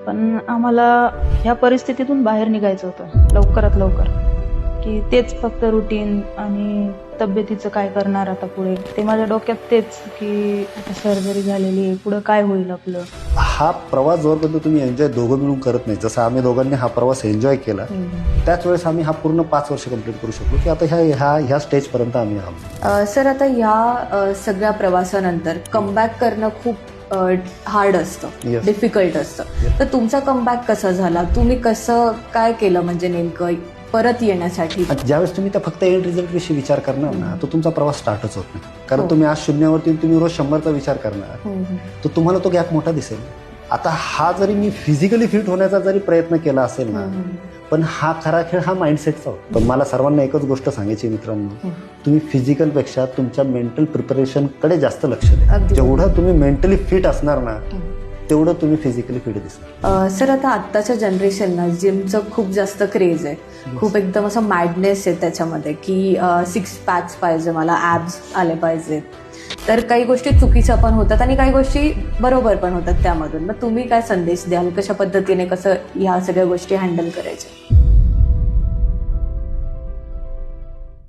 पण आम्हाला ह्या परिस्थितीतून बाहेर निघायचं होतं लवकरात लवकर, की तेच फक्त रुटीन आणि तब्येतीचं काय करणार आता पुढे, ते माझ्या डोक्यात तेच, की आता सर्जरी झालेली आहे, पुढं काय होईल आपलं. हा प्रवास जोपर्यंत तुम्ही एन्जॉय दोघं मिळून करत नाही, जसं आम्ही दोघांनी हा प्रवास एन्जॉय केला, त्याच वेळेस आम्ही हा पूर्ण 5 वर्ष कंप्लीट करू शकलो, की आता ह्या स्टेजपर्यंत आम्ही आलो. सर, आता ह्या सगळ्या प्रवासानंतर कमबॅक करणं खूप हार्ड असतं, Yes. डिफिकल्ट असतं. तर तुमचा कमबॅक कसा झाला? तुम्ही कसं काय केलं म्हणजे नेमकं परत येण्यासाठी? आणि ज्यावेळेस तुम्ही त्या फक्त एंड रिझल्ट विषयी विचार करणार ना, तो तुमचा प्रवास स्टार्टच होत नाही. कारण तुम्ही आज 0वरती तुम्ही रोज 100चा विचार करणार, तर तुम्हाला तो गॅप मोठा दिसेल. आता हा जरी मी फिजिकली फिट होण्याचा जरी प्रयत्न केला असेल ना, पण हा खरा खेळ हा माइंडसेटचा होता. पण मला सर्वांना एकच गोष्ट सांगायची मित्रांनो, तुम्ही फिजिकलपेक्षा तुमच्या मेंटल प्रिपरेशनकडे जास्त लक्ष द्या. जेवढं तुम्ही मेंटली फिट असणार ना, तेवढं तुम्ही फिजिकली फिट दिसणार. सर, आता आत्ताच्या जनरेशनला जिमचं खूप जास्त क्रेज आहे, खूप एकदम असं मॅडनेस आहे त्याच्यामध्ये, की 6 पॅक्स पाहिजे, मला ॲब्स आले पाहिजेत. तर काही गोष्टी चुकीच्या पण होतात आणि काही गोष्टी बरोबर पण होतात त्यामधून. मग तुम्ही काय संदेश द्याल, कशा पद्धतीने कसं ह्या सगळ्या गोष्टी हँडल करायच्या?